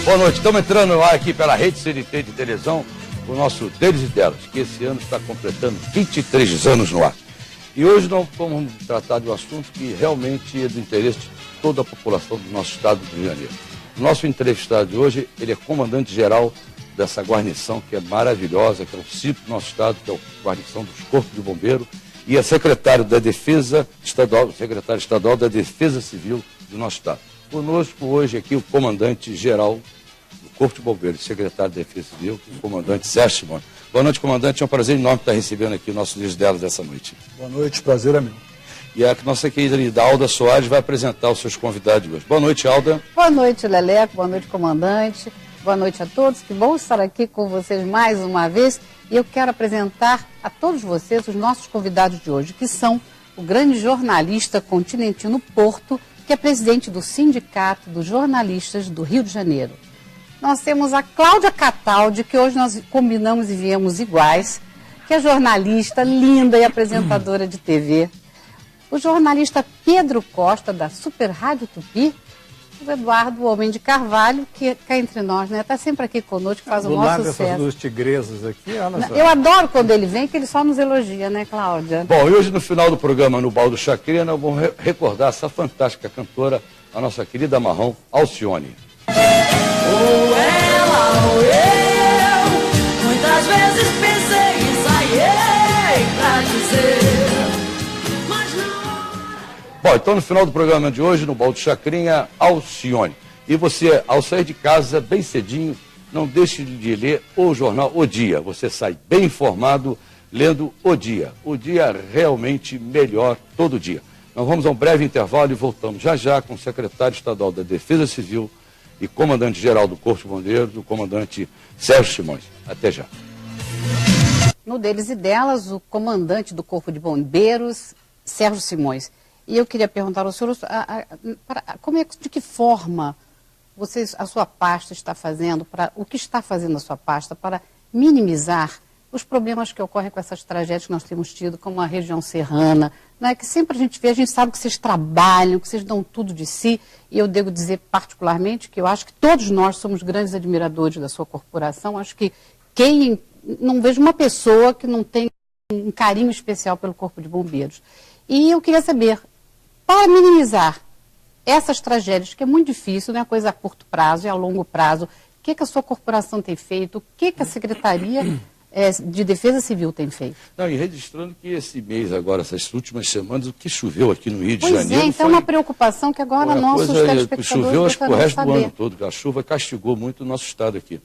Boa noite, estamos entrando no ar aqui pela Rede CNT de televisão, o nosso Deles e Delas, que esse ano está completando 23 anos no ar. E hoje nós vamos tratar de um assunto que realmente é do interesse de toda a população do nosso estado do Rio de Janeiro. O nosso entrevistado de hoje, ele é comandante-geral dessa guarnição que é maravilhosa, que é o símbolo do nosso estado, que é a guarnição dos Corpos de Bombeiro, e é secretário da Defesa Estadual, secretário estadual da Defesa Civil do nosso estado. Conosco hoje aqui o comandante-geral do Corpo de Bombeiros, secretário da Defesa Civil, o comandante Sérgio Simões. Boa noite, comandante. É um prazer enorme estar recebendo aqui o nosso Deles delas dessa noite. Boa noite, prazer é meu. E a nossa querida Alda Soares vai apresentar os seus convidados de hoje. Boa noite, Alda. Boa noite, Leleco. Boa noite, comandante. Boa noite a todos. Que bom estar aqui com vocês mais uma vez. E eu quero apresentar a todos vocês os nossos convidados de hoje, que são o grande jornalista Continentino Porto, que é presidente do Sindicato dos Jornalistas do Rio de Janeiro. Nós temos a Cláudia Cataldi, que hoje nós combinamos e viemos iguais, que é jornalista, linda e apresentadora de TV. O jornalista Pedro Costa, da Super Rádio Tupi. O Eduardo Homem de Carvalho, que cá entre nós, né? Está sempre aqui conosco, faz o maior sucesso. Essas duas tigresas aqui, eu adoro quando ele vem, que ele só nos elogia, né, Cláudia? Bom, e hoje no final do programa, no Baldo Chacrinha, nós vamos recordar essa fantástica cantora, a nossa querida Marrom, Alcione. Ou ela ou eu, muitas vezes pensei e saí pra dizer, mas não. Bom, então no final do programa de hoje, no Baldo Chacrinha, Alcione. E você, ao sair de casa bem cedinho, não deixe de ler o jornal O Dia. Você sai bem informado lendo O Dia. O Dia realmente melhor todo dia. Nós vamos a um breve intervalo e voltamos já já com o secretário estadual da Defesa Civil e comandante-geral do Corpo de Bombeiros, o comandante Sérgio Simões. Até já. No Deles e Delas, o comandante do Corpo de Bombeiros, Sérgio Simões. E eu queria perguntar ao senhor, de que forma a sua pasta está fazendo, o que está fazendo a sua pasta para minimizar os problemas que ocorrem com essas tragédias que nós temos tido, como a região serrana, né, que sempre a gente sabe que vocês trabalham, que vocês dão tudo de si, e eu devo dizer particularmente que eu acho que todos nós somos grandes admiradores da sua corporação, acho que não vejo uma pessoa que não tem um carinho especial pelo Corpo de Bombeiros. E eu queria saber, para minimizar essas tragédias, que é muito difícil, não é coisa a curto prazo, é a longo prazo, o que a sua corporação tem feito, o que a Secretaria de Defesa Civil tem feito? Não, e registrando que esse mês agora, essas últimas semanas, o que choveu aqui no Rio de Janeiro... Pois é, então é uma preocupação que agora nossos telespectadores choveu acho que o resto do ano todo, a chuva castigou muito o nosso estado aqui.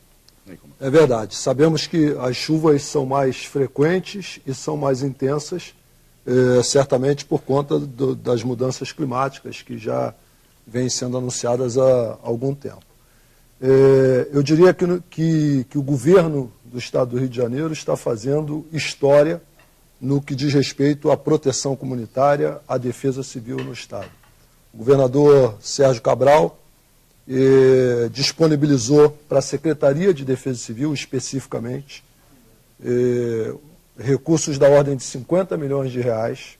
É verdade, sabemos que as chuvas são mais frequentes e são mais intensas, certamente por conta das mudanças climáticas que já vêm sendo anunciadas há algum tempo. Eu diria que o governo do estado do Rio de Janeiro está fazendo história no que diz respeito à proteção comunitária, à defesa civil no estado. O governador Sérgio Cabral disponibilizou para a Secretaria de Defesa Civil, especificamente, recursos da ordem de 50 milhões de reais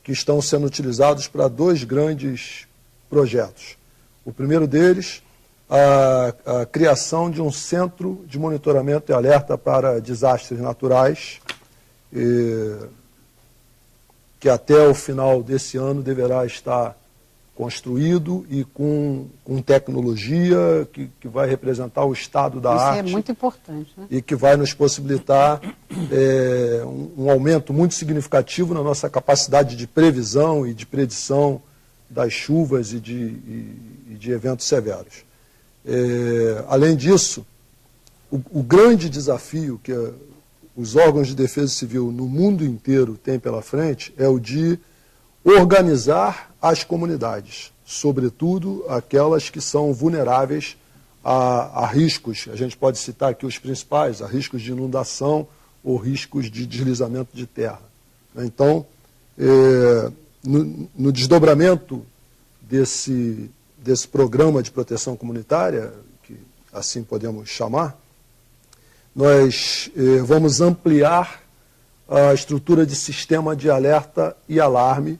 que estão sendo utilizados para dois grandes projetos. O primeiro deles, a criação de um centro de monitoramento e alerta para desastres naturais, que até o final desse ano deverá estar construído e com tecnologia que vai representar o estado da arte. Isso é muito importante, né? E que vai nos possibilitar um aumento muito significativo na nossa capacidade de previsão e de predição das chuvas e de eventos severos. Além disso, o grande desafio que os órgãos de defesa civil no mundo inteiro têm pela frente é o de organizar as comunidades, sobretudo aquelas que são vulneráveis a riscos. A gente pode citar aqui os principais, a riscos de inundação ou riscos de deslizamento de terra. Então, no desdobramento desse programa de proteção comunitária, que assim podemos chamar, nós vamos ampliar a estrutura de sistema de alerta e alarme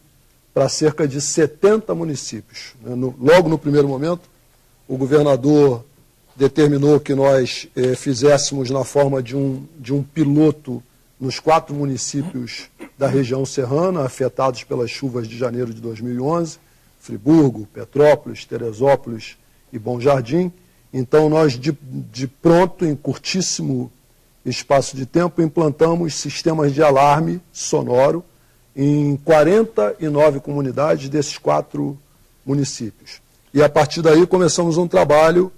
para cerca de 70 municípios. Logo no primeiro momento, o governador determinou que nós fizéssemos na forma de um piloto nos 4 municípios da região serrana, afetados pelas chuvas de janeiro de 2011, Friburgo, Petrópolis, Teresópolis e Bom Jardim. Então, nós, de pronto, em curtíssimo espaço de tempo, implantamos sistemas de alarme sonoro em 49 comunidades desses 4 municípios. E, a partir daí, começamos um trabalho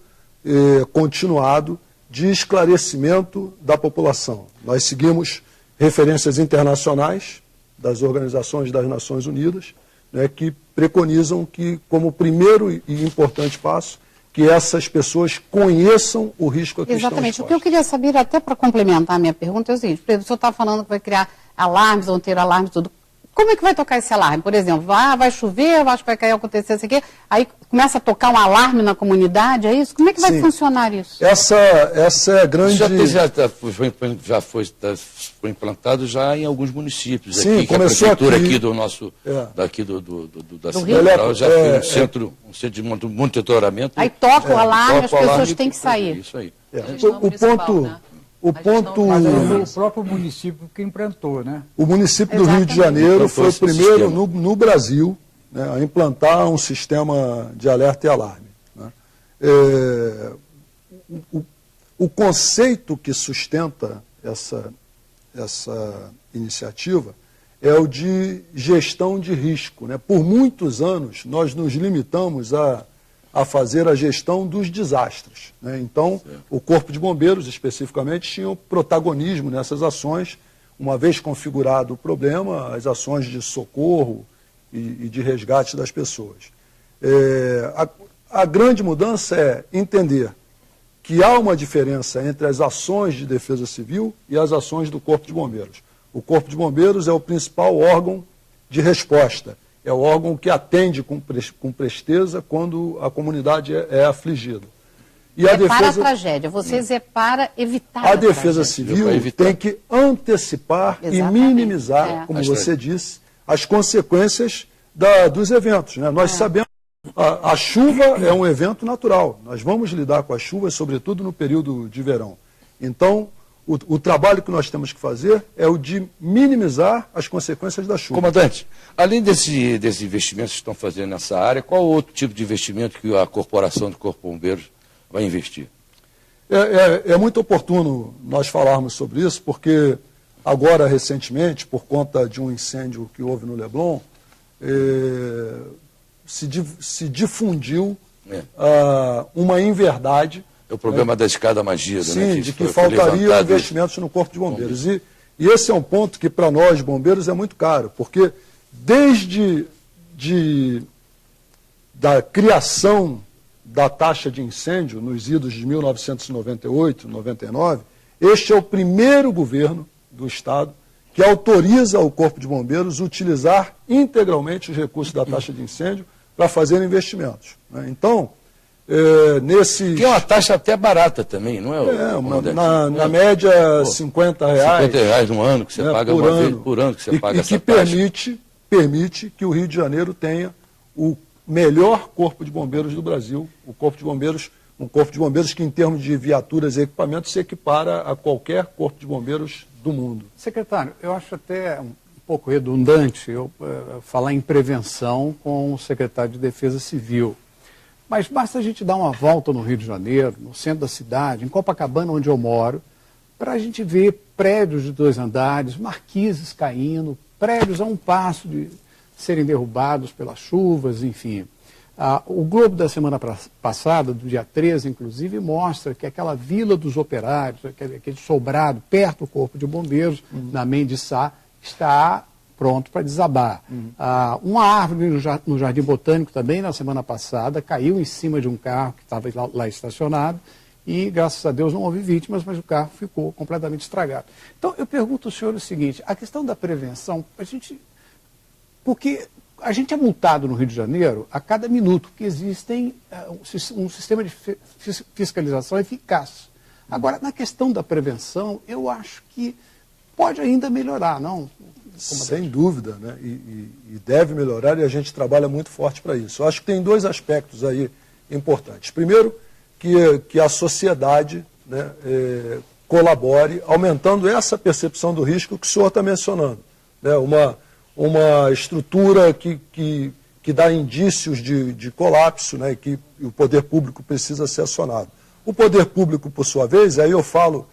continuado de esclarecimento da população. Nós seguimos referências internacionais das organizações das Nações Unidas, né, que preconizam que, como primeiro e importante passo, que essas pessoas conheçam o risco a que estão Exatamente. expostas. O que eu queria saber, até para complementar a minha pergunta, é o seguinte: o senhor está falando que vai criar alarmes, vão ter alarmes, tudo. Como é que vai tocar esse alarme? Por exemplo, vai chover, eu acho que vai cair, acontecer isso aqui, aí começa a tocar um alarme na comunidade, é isso? Como é que vai funcionar isso? Essa é a grande... Já foi implantado já em alguns municípios. Sim, aqui, começou que a prefeitura aqui do nosso, daqui da Rio. cidade já foi um centro de monitoramento. Aí toca o alarme, as pessoas têm que sair. Isso aí. O ponto... Mas aí o próprio município que implantou, né? O município do Rio de Janeiro foi o primeiro no Brasil, né, a implantar um sistema de alerta e alarme, né? O conceito que sustenta essa iniciativa é o de gestão de risco, né? Por muitos anos, nós nos limitamos a fazer a gestão dos desastres, né? Então, o Corpo de Bombeiros, especificamente, tinha o protagonismo nessas ações. Uma vez configurado o problema, as ações de socorro e de resgate das pessoas. A grande mudança é entender que há uma diferença entre as ações de defesa civil e as ações do Corpo de Bombeiros. O Corpo de Bombeiros é o principal órgão de resposta. É o órgão que atende com presteza quando a comunidade é afligida. E a tragédia, vocês é para evitar a defesa civil tem que antecipar e minimizar, como você disse, as consequências dos eventos, né? Nós sabemos que a chuva é um evento natural. Nós vamos lidar com as chuvas, sobretudo no período de verão. Então, o trabalho que nós temos que fazer é o de minimizar as consequências da chuva. Comandante, além desses investimentos que estão fazendo nessa área, qual outro tipo de investimento que a corporação do Corpo de Bombeiros vai investir? É muito oportuno nós falarmos sobre isso, porque agora, recentemente, por conta de um incêndio que houve no Leblon, se difundiu uma inverdade. É o problema da escada magia, sim, né? De que faltariam investimentos no Corpo de Bombeiros. E esse é um ponto que, para nós, bombeiros, é muito caro, porque desde da criação da taxa de incêndio, nos idos de 1998, 99, este é o primeiro governo do Estado que autoriza o Corpo de Bombeiros utilizar integralmente os recursos da taxa de incêndio para fazer investimentos, né? Então, que é uma taxa até barata também, não é? Na média, R$50. R$50 no ano que você paga uma vez por ano que você paga essa taxa. Permite que o Rio de Janeiro tenha o melhor Corpo de Bombeiros do Brasil, um Corpo de Bombeiros que, em termos de viaturas e equipamentos, se equipara a qualquer Corpo de Bombeiros do mundo. Secretário, eu acho até um pouco redundante eu falar em prevenção com o secretário de Defesa Civil. Mas basta a gente dar uma volta no Rio de Janeiro, no centro da cidade, em Copacabana, onde eu moro, para a gente ver prédios de 2 andares, marquises caindo, prédios a um passo de serem derrubados pelas chuvas, enfim. O Globo da semana passada, do dia 13, inclusive, mostra que aquela Vila dos Operários, aquele sobrado perto do Corpo de Bombeiros, na Mendes Sá, está pronto para desabar. Uma árvore no Jardim Botânico também, na semana passada, caiu em cima de um carro que estava lá estacionado e, graças a Deus, não houve vítimas, mas o carro ficou completamente estragado. Então, eu pergunto ao senhor o seguinte: a questão da prevenção, porque a gente é multado no Rio de Janeiro a cada minuto, porque existem um sistema de fiscalização eficaz. Agora, na questão da prevenção, eu acho que pode ainda melhorar, não? Sem dúvida, né? E deve melhorar, e a gente trabalha muito forte para isso. Eu acho que tem 2 aspectos aí importantes. Primeiro, que a sociedade, né, colabore, aumentando essa percepção do risco que o senhor está mencionando, né, uma estrutura que dá indícios de colapso, né, que o poder público precisa ser acionado. O poder público, por sua vez, aí eu falo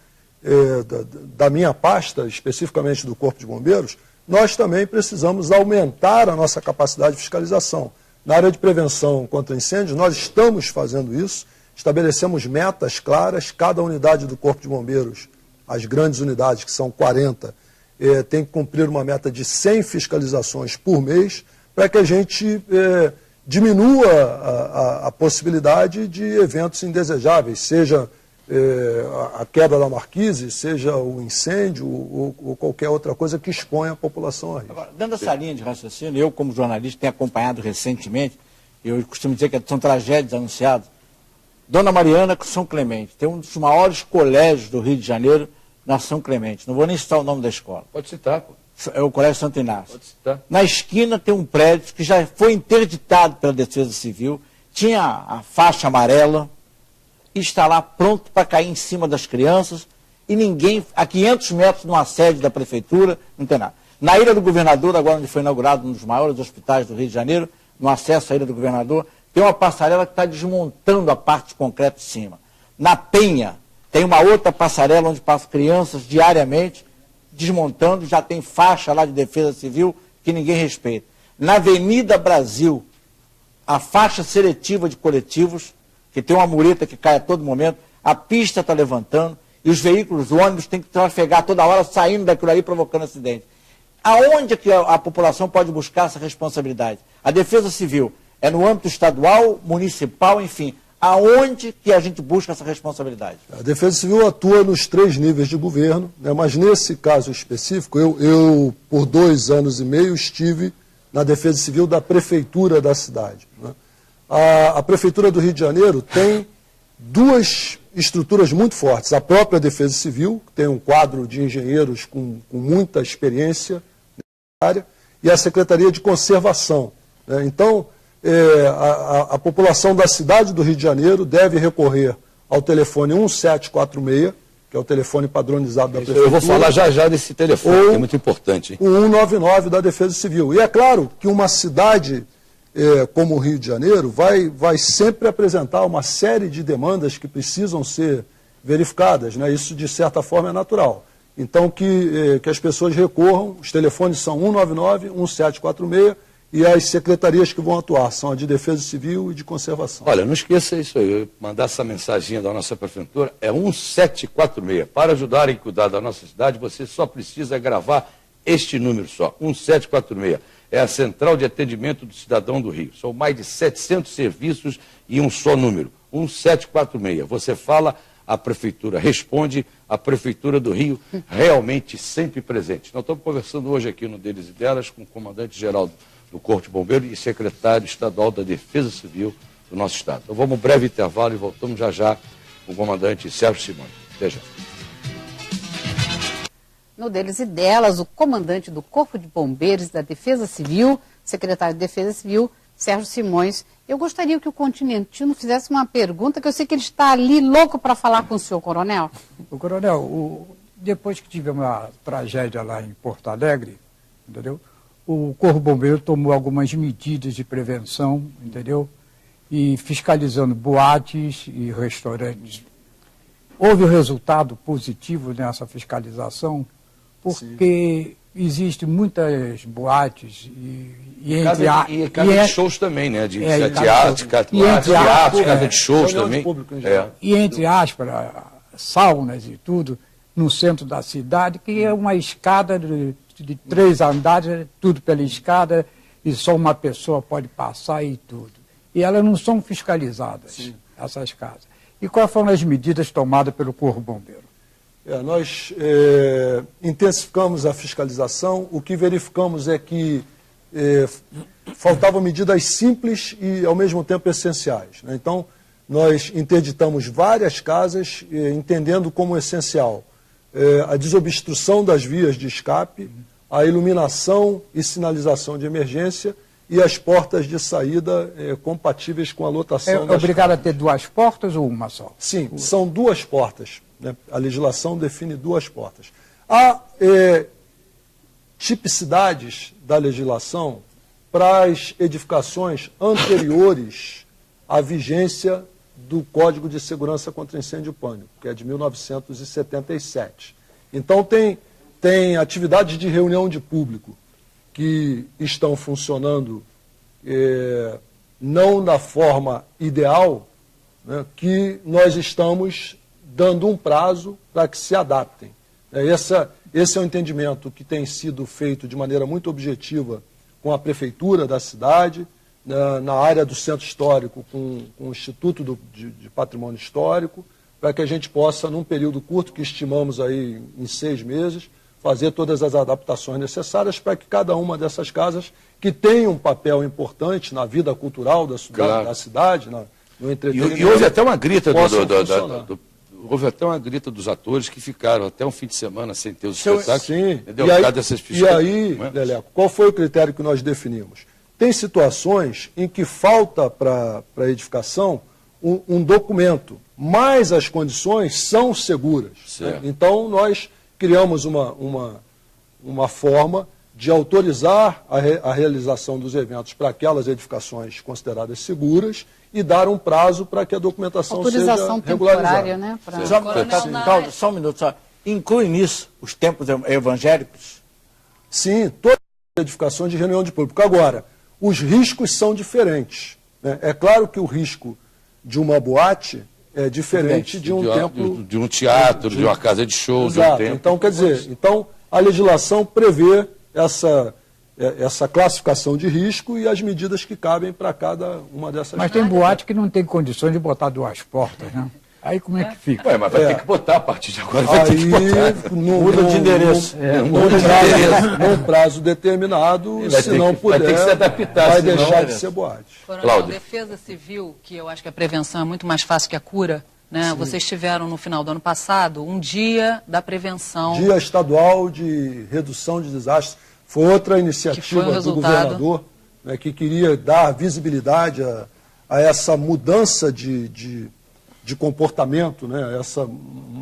da minha pasta, especificamente do Corpo de Bombeiros, nós também precisamos aumentar a nossa capacidade de fiscalização. Na área de prevenção contra incêndios, nós estamos fazendo isso, estabelecemos metas claras, cada unidade do Corpo de Bombeiros, as grandes unidades, que são 40, tem que cumprir uma meta de 100 fiscalizações por mês, para que a gente diminua a possibilidade de eventos indesejáveis, seja a queda da marquise, seja o incêndio ou qualquer outra coisa que exponha a população a risco. Agora, dando essa linha de raciocínio, eu como jornalista tenho acompanhado recentemente, eu costumo dizer que são tragédias anunciadas. Dona Mariana com São Clemente, tem um dos maiores colégios do Rio de Janeiro na São Clemente, não vou nem citar o nome da escola. Pode citar, pô. É o Colégio Santo Inácio. Pode citar. Na esquina tem um prédio que já foi interditado pela Defesa Civil, tinha a faixa amarela, e está lá pronto para cair em cima das crianças, e ninguém, a 500 metros numa sede da Prefeitura, não tem nada. Na Ilha do Governador, agora onde foi inaugurado um dos maiores hospitais do Rio de Janeiro, no acesso à Ilha do Governador, tem uma passarela que está desmontando a parte de concreto de cima. Na Penha, tem uma outra passarela onde passam crianças diariamente, desmontando, já tem faixa lá de Defesa Civil que ninguém respeita. Na Avenida Brasil, a faixa seletiva de coletivos, que tem uma mureta que cai a todo momento, a pista está levantando, e os veículos, os ônibus, têm que trafegar toda hora, saindo daquilo ali, provocando acidente. Aonde que a população pode buscar essa responsabilidade? A Defesa Civil é no âmbito estadual, municipal, enfim. Aonde que a gente busca essa responsabilidade? A Defesa Civil atua nos 3 níveis de governo, né, mas nesse caso específico, eu por 2 anos e meio estive na Defesa Civil da Prefeitura da cidade, né. A Prefeitura do Rio de Janeiro tem 2 estruturas muito fortes. A própria Defesa Civil, que tem um quadro de engenheiros com muita experiência nessa área, e a Secretaria de Conservação, né. Então, a população da cidade do Rio de Janeiro deve recorrer ao telefone 1746, que é o telefone padronizado da Prefeitura. Eu vou falar já desse telefone, que é muito importante. O 199 da Defesa Civil. E é claro que uma cidade como o Rio de Janeiro vai sempre apresentar uma série de demandas que precisam ser verificadas, né? Isso, de certa forma, é natural. Então, que as pessoas recorram, os telefones são 199, 1746, e as secretarias que vão atuar são a de Defesa Civil e de Conservação. Olha, não esqueça isso aí, eu mandar essa mensagem da nossa prefeitura, é 1746. Para ajudar em cuidar da nossa cidade, você só precisa gravar este número só, 1746. É a Central de Atendimento do Cidadão do Rio. São mais de 700 serviços e um só número, 1746. Você fala, a Prefeitura responde, a Prefeitura do Rio realmente sempre presente. Nós estamos conversando hoje aqui no Deles e Delas com o comandante-geral do Corpo de Bombeiros e secretário estadual da Defesa Civil do nosso estado. Então vamos um breve intervalo e voltamos já com o comandante Sérgio Simões. Até já. No Deles e Delas, o comandante do Corpo de Bombeiros da Defesa Civil, secretário de Defesa Civil, Sérgio Simões. Eu gostaria que o Continentino fizesse uma pergunta, que eu sei que ele está ali louco para falar com o senhor, coronel. O coronel, depois que tivemos a tragédia lá em Porto Alegre, entendeu? O Corpo Bombeiro tomou algumas medidas de prevenção, entendeu? E fiscalizando boates e restaurantes. Houve um resultado positivo nessa fiscalização, porque existem muitas boates e casa de shows também, né? De teatro, casa de shows também. E entre aspas, saunas e tudo, no centro da cidade, que é uma escada de 3 andares, tudo pela escada, e só uma pessoa pode passar e tudo. E elas não são fiscalizadas, essas casas. E quais foram as medidas tomadas pelo Corpo Bombeiro? Nós intensificamos a fiscalização. O que verificamos é que faltavam medidas simples e, ao mesmo tempo, essenciais, né? Então, nós interditamos várias casas, entendendo como essencial a desobstrução das vias de escape, a iluminação e sinalização de emergência e as portas de saída compatíveis com a lotação das obrigado casas. a ter 2 portas ou uma só? Sim, são 2 portas. Né? A legislação define 2 portas. Há tipicidades da legislação para as edificações anteriores à vigência do Código de Segurança contra Incêndio e Pânico, que é de 1977. Então, tem atividades de reunião de público que estão funcionando não da forma ideal, né, que nós estamos dando um prazo para que se adaptem. Esse é o entendimento que tem sido feito de maneira muito objetiva com a Prefeitura da cidade, na área do Centro Histórico, com o Instituto de Patrimônio Histórico, para que a gente possa, num período curto, que estimamos aí em 6 meses, fazer todas as adaptações necessárias para que cada uma dessas casas, que tem um papel importante na vida cultural da cidade, no entretenimento... E houve até uma grita houve até uma grita dos atores que ficaram até um fim de semana sem ter os espetáculos. Sim, entendeu? E aí, Leleco, qual foi o critério que nós definimos? Tem situações em que falta para a edificação um documento, mas as condições são seguras. Né? Então, nós criamos uma forma de autorizar a realização dos eventos para aquelas edificações consideradas seguras e dar um prazo para que a documentação seja regularizada. Né? Só um minuto. Só. Inclui nisso os templos evangélicos? Sim, todas as edificações de reunião de público. Agora, os riscos são diferentes. Né? É claro que o risco de uma boate é diferente de um templo... De um teatro, de uma casa de show, Exato. De um templo. Então, quer dizer, a legislação prevê essa classificação de risco e as medidas que cabem para cada uma dessas Mas tem boate que não tem condições de botar 2 portas, né? Aí como é que fica? Ué, mas vai ter que botar a partir de agora. Vai ter que botar. Muda de endereço. Num prazo determinado, se não puder, vai ter que se adaptar, vai deixar de ser boate. Coronel, a Defesa Civil, que eu acho que a prevenção é muito mais fácil que a cura, né? Vocês tiveram no final do ano passado um dia da prevenção. Dia estadual de redução de desastres. Foi outra iniciativa do governador, né, que queria dar visibilidade a essa mudança de comportamento, né,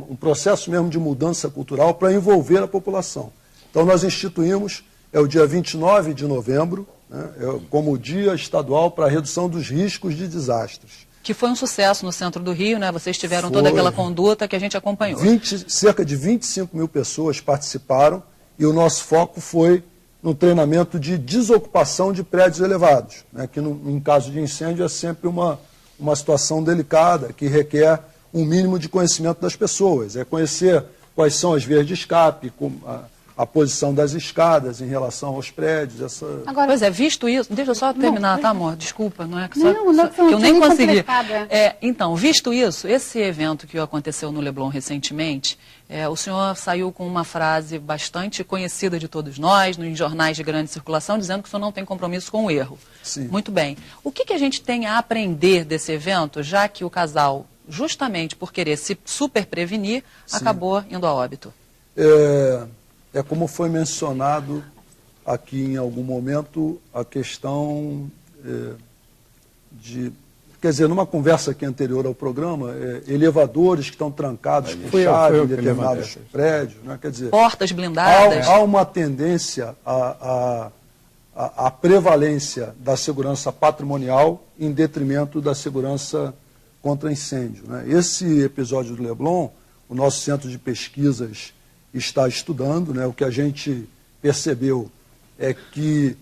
um processo mesmo de mudança cultural para envolver a população. Então nós instituímos, o dia 29 de novembro, né, como Dia Estadual para a Redução dos Riscos de Desastres. Que foi um sucesso no centro do Rio, né? Vocês tiveram toda aquela conduta que a gente acompanhou. Cerca de 25 mil pessoas participaram e o nosso foco foi no treinamento de desocupação de prédios elevados, né, que em caso de incêndio é sempre uma situação delicada, que requer um mínimo de conhecimento das pessoas. É conhecer quais são as vias de escape, a posição das escadas em relação aos prédios. Agora, pois é, visto isso... Deixa eu só terminar, tá, amor? Desculpa, não é que, que eu nem consegui. Então, visto isso, esse evento que aconteceu no Leblon recentemente, o senhor saiu com uma frase bastante conhecida de todos nós, nos jornais de grande circulação, dizendo que o senhor não tem compromisso com o erro. Sim. Muito bem. O que a gente tem a aprender desse evento, já que o casal, justamente por querer se super prevenir, acabou indo a óbito? É como foi mencionado aqui em algum momento a questão de... Quer dizer, numa conversa aqui anterior ao programa, elevadores que estão trancados com chave em determinados prédios. Né? Quer dizer, portas blindadas. Há uma tendência à prevalência da segurança patrimonial em detrimento da segurança contra incêndio. Né? Esse episódio do Leblon, o nosso centro de pesquisas está estudando, né? O que a gente percebeu é que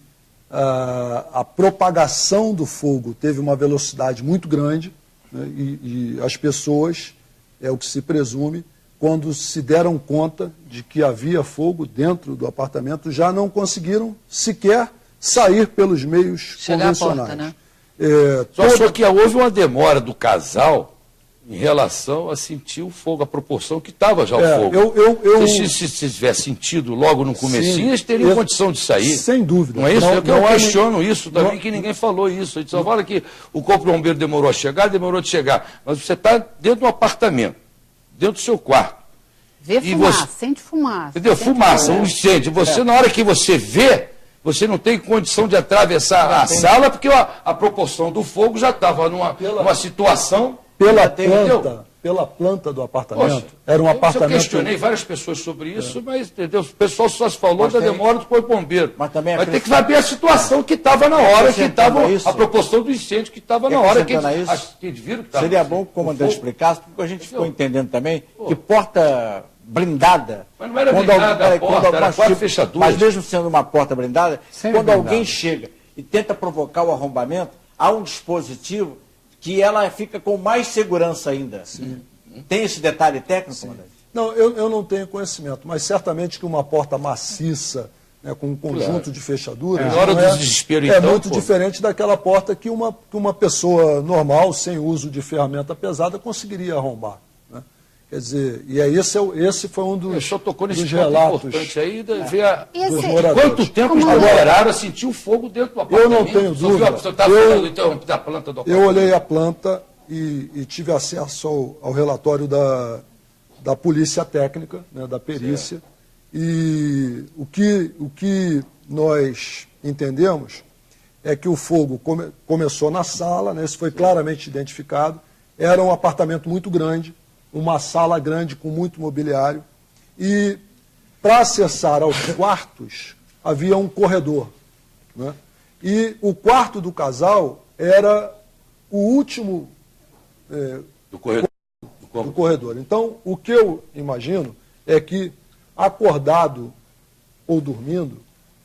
a propagação do fogo teve uma velocidade muito grande, né? E as pessoas, é o que se presume, quando se deram conta de que havia fogo dentro do apartamento, já não conseguiram sequer sair pelos meios convencionais. À porta, né? Só que houve uma demora do casal em relação a sentir o fogo, a proporção que estava já o fogo. Se tivesse sentido logo no comecinho, eles teriam condição de sair. Sem dúvida. Não é isso? Eu questiono isso também, que ninguém falou isso. A gente só fala que o corpo de bombeiro demorou a chegar, demorou de chegar. Mas você está dentro de um apartamento, dentro do seu quarto. Vê fumaça, sente fumaça. Entendeu? Fumaça, um incêndio. Você, na hora que você vê, você não tem condição de atravessar a sala, porque a proporção do fogo já estava numa situação... Pela planta do apartamento, Poxa, era um apartamento... Eu questionei várias pessoas sobre isso, mas entendeu? O pessoal só se falou da demora do corpo bombeiro. Mas tem que saber a situação que estava na hora, que estava a proporção do incêndio que estava na hora. Que viram que seria bom que o comandante explicasse, porque a gente ficou entendendo também que porta blindada... Mas não era blindada a porta, era quatro fechaduras. Mas mesmo sendo uma porta blindada, quando alguém chega e tenta provocar o arrombamento, há um dispositivo que ela fica com mais segurança ainda. Sim. Tem esse detalhe técnico, comandante? Não, eu não tenho conhecimento, mas certamente que uma porta maciça, né, com um conjunto de fechaduras, na hora do desespero, é muito diferente daquela porta que uma pessoa normal, sem uso de ferramenta pesada, conseguiria arrombar. Né? Quer dizer, e é esse foi um dos, tocou nesse dos relatos importante aí, dos moradores. Quanto tempo eles demoraram a sentir o fogo dentro do apartamento? Eu não tenho dúvida. Você está falando então da planta do apartamento? Eu olhei a planta e tive acesso ao relatório da polícia técnica, né, da perícia, e o que nós entendemos é que o fogo começou na sala, né, isso foi claramente identificado, era um apartamento muito grande, uma sala grande com muito mobiliário, e para acessar aos quartos havia um corredor, né, e o quarto do casal era o último do corredor. Então, o que eu imagino é que, acordado ou dormindo,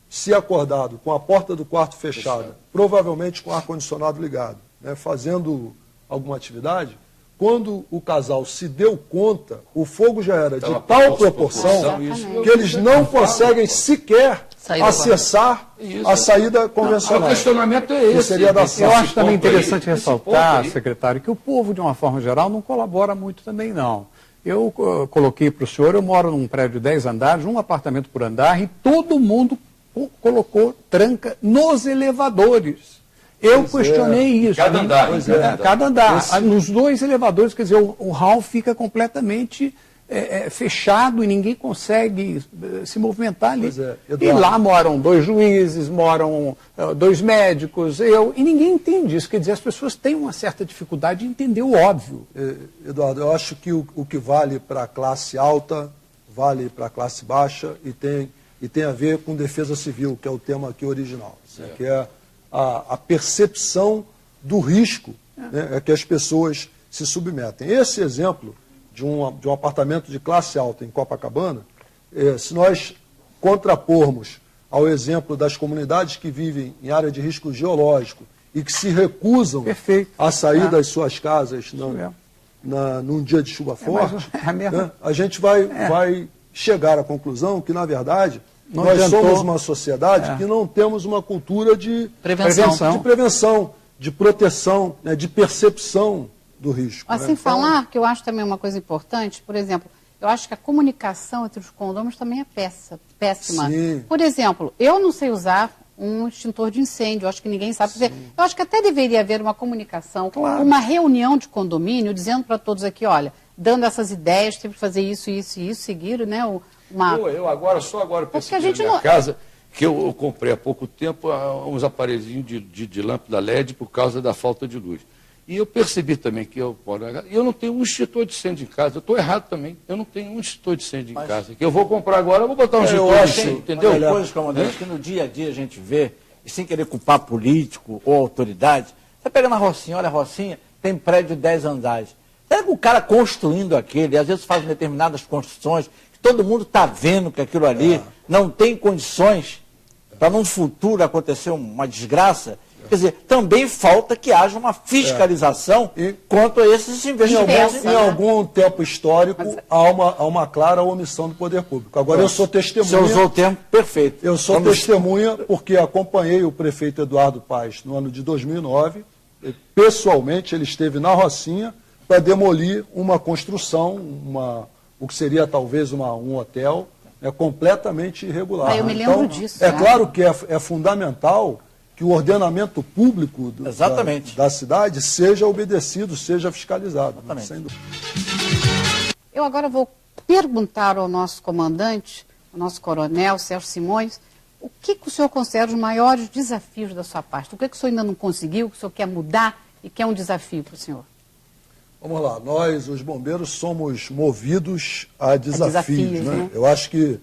se acordado com a porta do quarto fechada, provavelmente com o ar-condicionado ligado, né, fazendo alguma atividade, quando o casal se deu conta, o fogo já era de tal proporção que eles não conseguem sequer acessar a saída convencional. O questionamento é esse. Seria eu acho também interessante ressaltar, secretário, que o povo, de uma forma geral, não colabora muito também, não. Eu coloquei para o senhor, eu moro num prédio de 10 andares, um apartamento por andar, e todo mundo colocou tranca nos elevadores. Eu questionei isso. Cada andar. Cada andar. Nos 2 elevadores, quer dizer, o hall fica completamente fechado e ninguém consegue se movimentar ali. E lá moram 2 juízes, moram 2 médicos, e ninguém entende isso. Quer dizer, as pessoas têm uma certa dificuldade de entender o óbvio. Eduardo, eu acho que o que vale para a classe alta, vale para a classe baixa e tem a ver com defesa civil, que é o tema aqui original, né, que é a percepção do risco, né, que as pessoas se submetem. Esse exemplo de um apartamento de classe alta em Copacabana, se nós contrapormos ao exemplo das comunidades que vivem em área de risco geológico e que se recusam a sair das suas casas num dia de chuva forte, né, a gente vai chegar à conclusão que, na verdade, nós somos uma sociedade que não temos uma cultura de prevenção, de proteção, né, de percepção do risco. Assim, né? falar, que eu acho também uma coisa importante, por exemplo, eu acho que a comunicação entre os condôminos também é péssima. Sim. Por exemplo, eu não sei usar um extintor de incêndio, eu acho que ninguém sabe dizer. Eu acho que até deveria haver uma comunicação, uma reunião de condomínio, dizendo para todos aqui, olha, dando essas ideias, tem que fazer isso, isso e isso, seguir, né, Eu agora percebi na minha casa que eu comprei há pouco tempo uns aparelhinhos de lâmpada LED por causa da falta de luz. E eu percebi também que eu não tenho um extintor de incêndio em casa. Eu estou errado também. Eu não tenho um extintor de incêndio em casa. Que eu vou comprar agora, eu vou botar um extintor de incêndio, entendeu? Uma das coisas, comandante, que no dia a dia a gente vê, e sem querer culpar político ou autoridade, você pega na Rocinha, olha a Rocinha, tem prédio de 10 andares. Será que o cara construindo aquele, às vezes faz determinadas construções, que todo mundo está vendo que aquilo ali não tem condições para num futuro acontecer uma desgraça? Quer dizer, também falta que haja uma fiscalização quanto a esses investimentos. Em algum tempo histórico, há uma clara omissão do poder público. Agora, eu sou testemunha... Você usou o termo perfeito. Eu sou testemunha porque acompanhei o prefeito Eduardo Paes no ano de 2009. Pessoalmente, ele esteve na Rocinha para demolir uma construção, o que seria talvez um hotel, completamente irregular. Eu me lembro disso. É claro que é fundamental que o ordenamento público da cidade seja obedecido, seja fiscalizado. Sem dúvida. Eu agora vou perguntar ao nosso comandante, ao nosso coronel, Sérgio Simões, O que o senhor considera os maiores desafios da sua parte? O que o senhor ainda não conseguiu, o que o senhor quer mudar e que é um desafio para o senhor? Vamos lá, nós, os bombeiros, somos movidos a desafios, né? Eu acho que...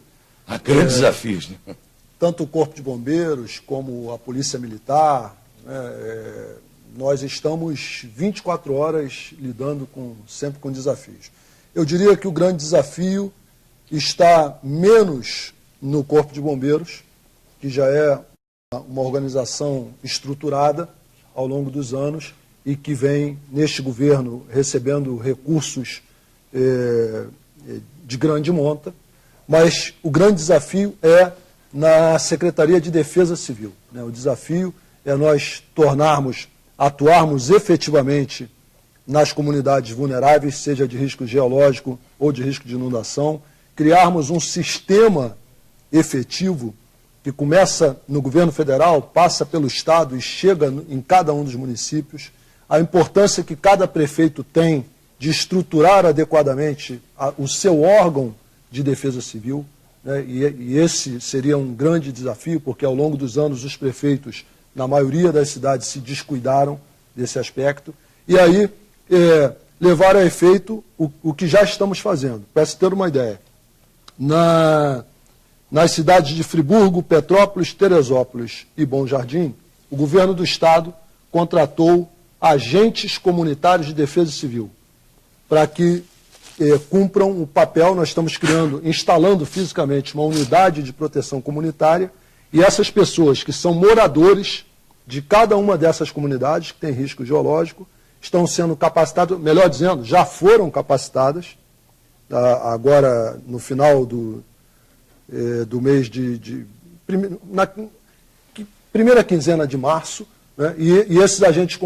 Há grandes desafios, né? Tanto o Corpo de Bombeiros como a Polícia Militar, né, nós estamos 24 horas lidando sempre com desafios. Eu diria que o grande desafio está menos no Corpo de Bombeiros, que já é uma organização estruturada ao longo dos anos e que vem, neste governo, recebendo recursos de grande monta, mas o grande desafio é na Secretaria de Defesa Civil, né? O desafio é nós atuarmos efetivamente nas comunidades vulneráveis, seja de risco geológico ou de risco de inundação, criarmos um sistema efetivo que começa no governo federal, passa pelo Estado e chega em cada um dos municípios, a importância que cada prefeito tem de estruturar adequadamente o seu órgão de defesa civil, né? E esse seria um grande desafio, porque ao longo dos anos os prefeitos, na maioria das cidades, se descuidaram desse aspecto, e aí levar a efeito o que já estamos fazendo. Para se ter uma ideia, nas cidades de Friburgo, Petrópolis, Teresópolis e Bom Jardim, o governo do Estado contratou agentes comunitários de defesa civil para que cumpram o papel. Nós estamos instalando fisicamente uma unidade de proteção comunitária, e essas pessoas que são moradores de cada uma dessas comunidades que tem risco geológico estão sendo capacitadas, melhor dizendo, já foram capacitadas, agora no final do mês na primeira quinzena de março, né? E esses agentes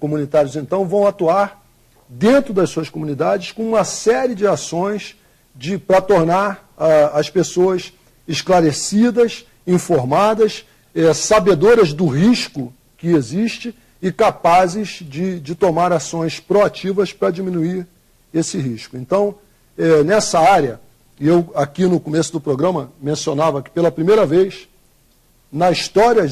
comunitários, então, vão atuar dentro das suas comunidades com uma série de ações para tornar as pessoas esclarecidas, informadas, sabedoras do risco que existe e capazes de tomar ações proativas para diminuir esse risco. Então, nessa área, eu aqui no começo do programa mencionava que pela primeira vez na história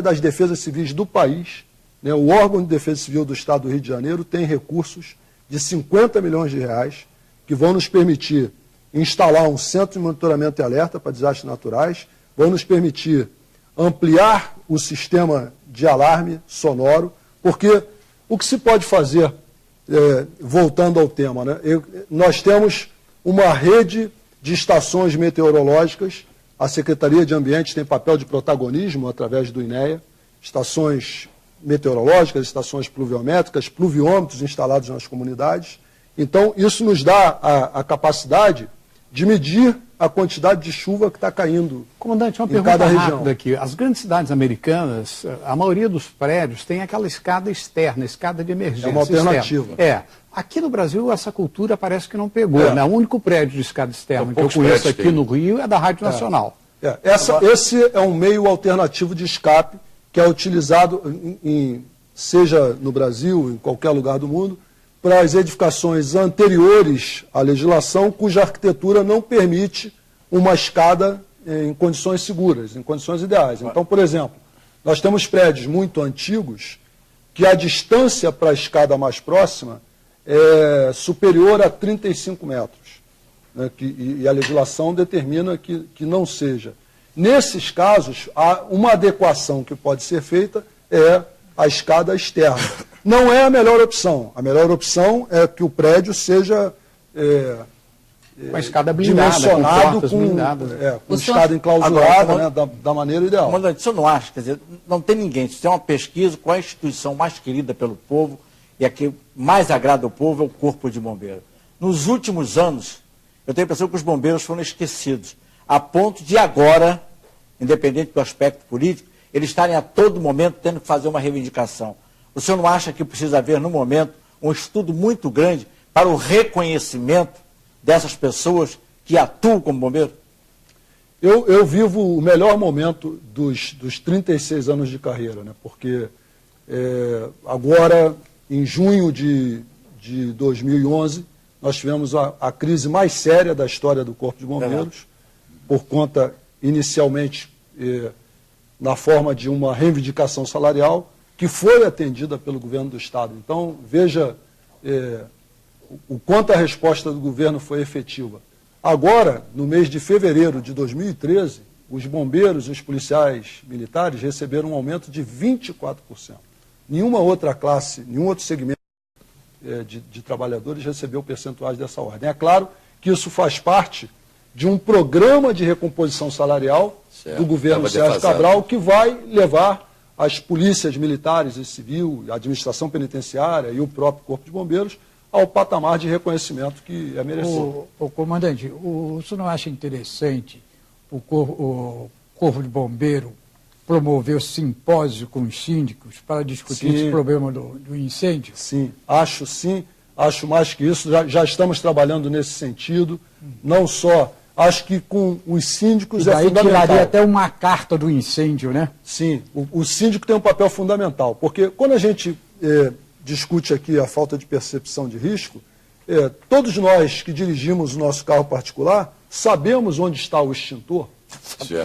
das defesas civis do país, né, o órgão de defesa civil do Estado do Rio de Janeiro tem recursos de 50 milhões de reais que vão nos permitir instalar um centro de monitoramento e alerta para desastres naturais, vão nos permitir ampliar o sistema de alarme sonoro, porque o que se pode fazer, voltando ao tema, né, nós temos uma rede de estações meteorológicas, a Secretaria de Ambiente tem papel de protagonismo através do INEA, estações meteorológicas, estações pluviométricas, pluviômetros instalados nas comunidades. Então, isso nos dá a capacidade de medir a quantidade de chuva que está caindo. Comandante, uma em pergunta cada rápida região. aqui. As grandes cidades americanas, a maioria dos prédios tem aquela escada externa, escada de emergência. É uma alternativa. Externa. Aqui no Brasil, essa cultura parece que não pegou. Né? O único prédio de escada externa que eu conheço aqui no Rio é da Rádio Nacional. Esse é um meio alternativo de escape que é utilizado, seja no Brasil, em qualquer lugar do mundo, para as edificações anteriores à legislação, cuja arquitetura não permite uma escada em condições seguras, em condições ideais. Então, por exemplo, nós temos prédios muito antigos que a distância para a escada mais próxima é superior a 35 metros, né, e a legislação determina que não seja. Nesses casos, uma adequação que pode ser feita é a escada externa. Não é a melhor opção. A melhor opção é que o prédio seja uma escada blindada, dimensionado com escada enclausurada, agora, né, da maneira ideal. Comandante, o senhor não acha, quer dizer, não tem ninguém, se tem uma pesquisa, qual é a instituição mais querida pelo povo e a que mais agrada ao povo é o Corpo de Bombeiros. Nos últimos anos, eu tenho a impressão que os bombeiros foram esquecidos, a ponto de agora, independente do aspecto político, eles estarem a todo momento tendo que fazer uma reivindicação. O senhor não acha que precisa haver, no momento, um estudo muito grande para o reconhecimento dessas pessoas que atuam como bombeiro? Eu vivo o melhor momento dos 36 anos de carreira, né? Porque agora, em junho de 2011, nós tivemos a crise mais séria da história do Corpo de Bombeiros, por conta inicialmente na forma de uma reivindicação salarial, que foi atendida pelo governo do Estado. Então, veja o quanto a resposta do governo foi efetiva. Agora, no mês de fevereiro de 2013, os bombeiros e os policiais militares receberam um aumento de 24%. Nenhuma outra classe, nenhum outro segmento de trabalhadores recebeu percentuais dessa ordem. É claro que isso faz parte de um programa de recomposição salarial do governo Sérgio Cabral, que vai levar as polícias militares e civil, a administração penitenciária e o próprio Corpo de Bombeiros ao patamar de reconhecimento que é merecido. O comandante, o senhor não acha interessante o Corpo de Bombeiro promover o simpósio com os síndicos para discutir esse problema do incêndio? Sim. Acho mais que isso, já estamos trabalhando nesse sentido, não só, acho que com os síndicos é fundamental. Tiraria até uma carta do incêndio, né? Sim, o síndico tem um papel fundamental, porque quando a gente discute aqui a falta de percepção de risco, todos nós que dirigimos o nosso carro particular sabemos onde está o extintor,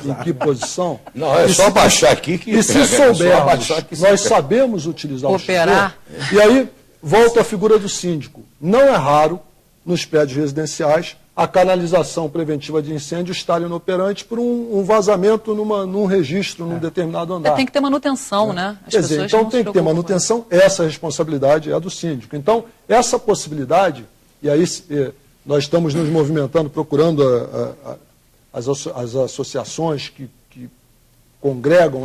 em que posição. Não, é só baixar aqui que... E se soubermos, nós sabemos utilizar o extintor. E aí, volta a figura do síndico. Não é raro, nos prédios residenciais, a canalização preventiva de incêndio estar inoperante por um vazamento num registro, num determinado andar. Tem que ter manutenção, né? Quer dizer, então tem que ter manutenção, essa responsabilidade é do síndico. Então, essa possibilidade, e aí nós estamos nos movimentando, procurando as associações que congregam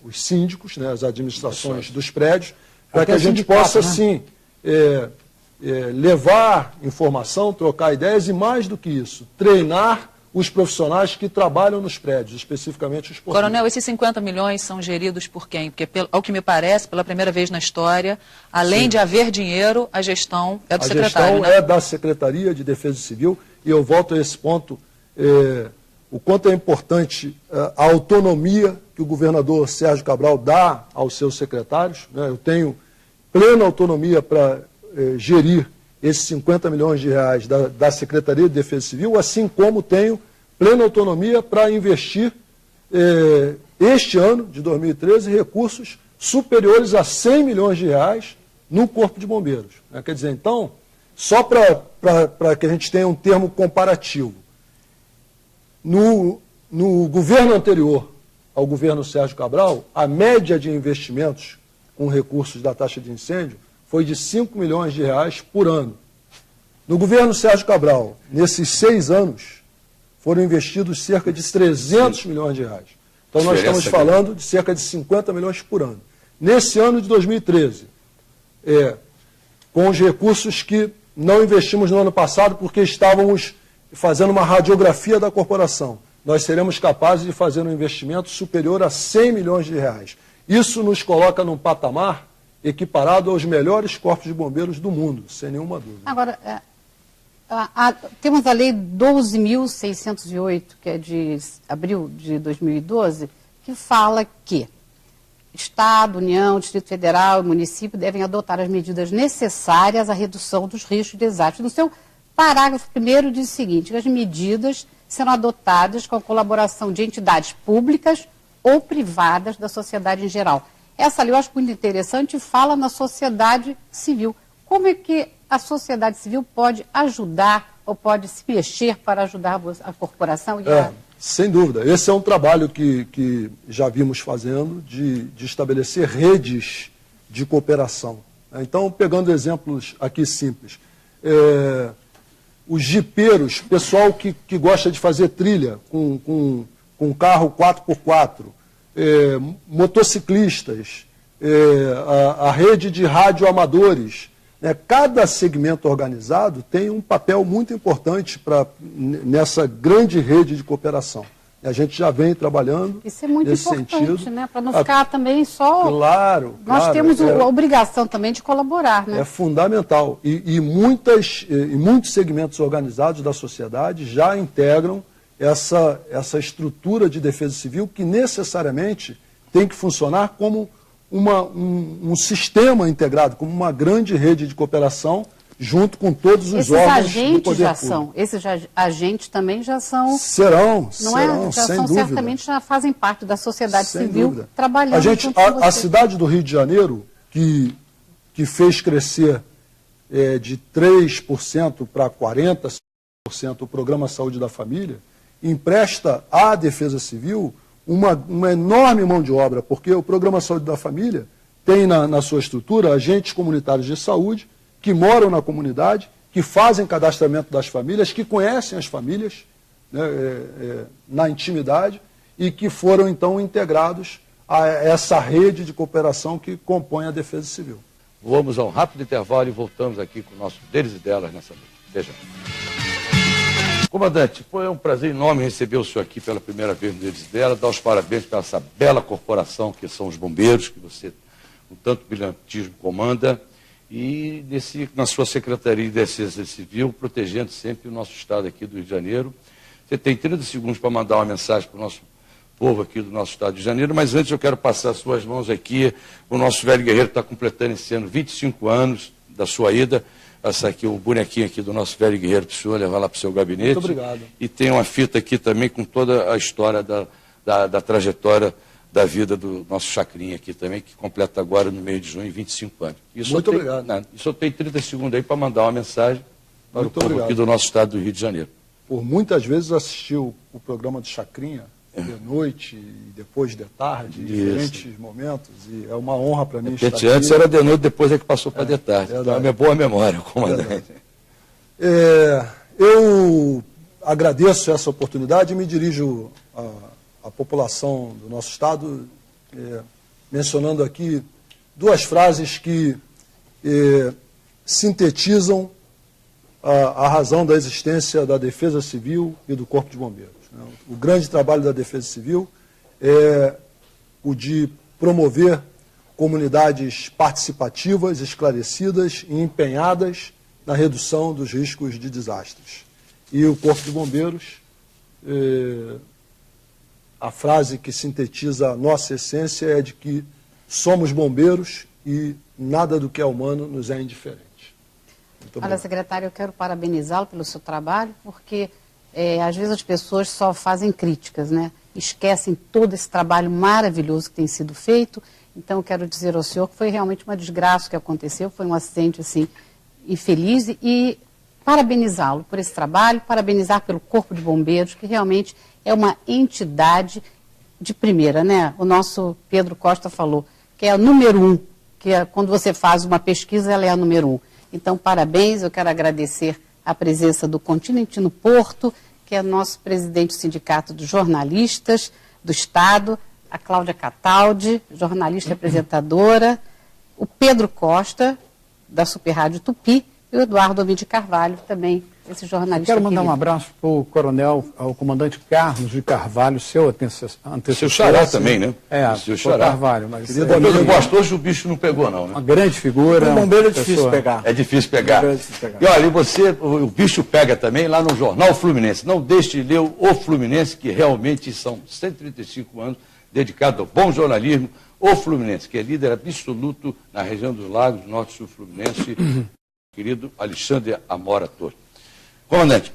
os síndicos, né, as administrações dos prédios, para que a gente possa, sim, levar informação, trocar ideias e, mais do que isso, treinar os profissionais que trabalham nos prédios, especificamente os porteiros. Coronel, esses 50 milhões são geridos por quem? Porque, ao que me parece, pela primeira vez na história, além de haver dinheiro, a gestão é do secretário, né? A gestão é da Secretaria de Defesa Civil, e eu volto a esse ponto, o quanto é importante a autonomia que o governador Sérgio Cabral dá aos seus secretários, né? Eu tenho plena autonomia para gerir esses 50 milhões de reais da Secretaria de Defesa Civil, assim como tenho plena autonomia para investir este ano, de 2013, recursos superiores a 100 milhões de reais no Corpo de Bombeiros. Quer dizer, então, só para que a gente tenha um termo comparativo, no governo anterior ao governo Sérgio Cabral, a média de investimentos com recursos da taxa de incêndio foi de 5 milhões de reais por ano. No governo Sérgio Cabral, nesses 6 anos, foram investidos cerca de 300 milhões de reais. Então nós estamos falando de cerca de 50 milhões por ano. Nesse ano de 2013, com os recursos que não investimos no ano passado porque estávamos fazendo uma radiografia da corporação, nós seremos capazes de fazer um investimento superior a 100 milhões de reais. Isso nos coloca num patamar equiparado aos melhores corpos de bombeiros do mundo, sem nenhuma dúvida. Agora, temos a Lei 12.608, que é de abril de 2012, que fala que Estado, União, Distrito Federal e município devem adotar as medidas necessárias à redução dos riscos de desastre. No seu parágrafo 1º diz o seguinte, que as medidas serão adotadas com a colaboração de entidades públicas ou privadas da sociedade em geral. Essa lei eu acho muito interessante e fala na sociedade civil. Como é que a sociedade civil pode ajudar ou pode se mexer para ajudar a corporação? Sem dúvida. Esse é um trabalho que já vimos fazendo de estabelecer redes de cooperação. Então, pegando exemplos aqui simples, os jipeiros, pessoal que gosta de fazer trilha com carro 4x4, motociclistas, a rede de radioamadores, cada segmento organizado tem um papel muito importante nessa grande rede de cooperação. A gente já vem trabalhando nesse sentido. Isso é muito importante, né? Para não ficar também só... Claro. Nós temos a obrigação também de colaborar, né? É fundamental. E muitos segmentos organizados da sociedade já integram essa estrutura de defesa civil que necessariamente tem que funcionar como um sistema integrado, como uma grande rede de cooperação junto com todos os órgãos do poder público. Esses agentes também já são... Serão, já sem são, dúvida. certamente já fazem parte da sociedade Sem civil, dúvida. trabalhando a cidade do Rio de Janeiro, que fez crescer de 3% para 40% o Programa Saúde da Família, empresta à Defesa Civil uma enorme mão de obra, porque o Programa Saúde da Família tem na sua estrutura agentes comunitários de saúde que moram na comunidade, que fazem cadastramento das famílias, que conhecem as famílias, né, na intimidade e que foram então integrados a essa rede de cooperação que compõe a Defesa Civil. Vamos a um rápido intervalo e voltamos aqui com o nosso Deles e Delas nessa noite. Até já. Comandante, foi um prazer enorme receber o senhor aqui pela primeira vez no Deles e Delas, dar os parabéns para essa bela corporação que são os bombeiros, que você com tanto brilhantismo comanda, e na sua Secretaria de Defesa Civil, protegendo sempre o nosso estado aqui do Rio de Janeiro. Você tem 30 segundos para mandar uma mensagem para o nosso povo aqui do nosso estado de Janeiro, mas antes eu quero passar as suas mãos aqui. O nosso velho guerreiro está completando esse ano 25 anos da sua ida. Passar aqui o bonequinho aqui do nosso velho guerreiro para o senhor levar lá para o seu gabinete. Muito obrigado. E tem uma fita aqui também com toda a história da trajetória da vida do nosso Chacrinha aqui também, que completa agora no mês de junho 25 anos. Muito obrigado. E só tem 30 segundos aí para mandar uma mensagem para o povo aqui do nosso estado do Rio de Janeiro. Por muitas vezes assistiu o programa do Chacrinha, de noite e depois de tarde, em diferentes momentos, e é uma honra para mim estar aqui. Antes era de noite, depois é que passou para de tarde. Então é uma boa memória, comandante. Eu agradeço essa oportunidade e me dirijo à população do nosso estado, mencionando aqui duas frases que sintetizam a razão da existência da Defesa Civil e do Corpo de Bombeiros. O grande trabalho da Defesa Civil é o de promover comunidades participativas, esclarecidas e empenhadas na redução dos riscos de desastres. E o Corpo de Bombeiros, a frase que sintetiza a nossa essência é de que somos bombeiros e nada do que é humano nos é indiferente. Olha, secretário, eu quero parabenizá-lo pelo seu trabalho, porque às vezes as pessoas só fazem críticas, né? Esquecem todo esse trabalho maravilhoso que tem sido feito. Então, eu quero dizer ao senhor que foi realmente uma desgraça que aconteceu, foi um acidente assim, infeliz, e parabenizá-lo por esse trabalho, parabenizar pelo Corpo de Bombeiros, que realmente é uma entidade de primeira, né? O nosso Pedro Costa falou que é a número 1, que quando você faz uma pesquisa, ela é a número 1. Então, parabéns, eu quero agradecer a presença do Continentino Porto, que é nosso presidente do Sindicato dos Jornalistas do Estado, a Cláudia Cataldi, jornalista e apresentadora, o Pedro Costa, da Super Rádio Tupi, e o Eduardo Ovid Carvalho, também, esse jornalista. Quero mandar um abraço para o coronel, ao comandante Carlos de Carvalho, seu antecessor. Seu xará também, né? Seu xará. Carvalho. Mas depois do gosto, hoje o bicho não pegou, não, né? Uma grande figura. O bombeiro é difícil pegar. É difícil pegar. E olha, o bicho pega também lá no Jornal Fluminense. Não deixe de ler o Fluminense, que realmente são 135 anos dedicados ao bom jornalismo. O Fluminense, que é líder absoluto na região dos Lagos, Norte e Sul Fluminense, querido Alexandre Amora Torres. Comandante,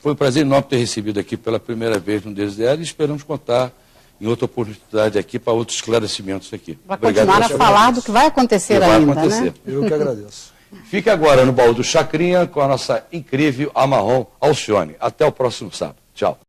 foi um prazer enorme ter recebido aqui pela primeira vez no DSDL e esperamos contar em outra oportunidade aqui para outros esclarecimentos aqui. Vai continuar a falar do que vai acontecer ainda, né? Eu que agradeço. Fique agora no baú do Chacrinha com a nossa incrível Amarrom Alcione. Até o próximo sábado. Tchau.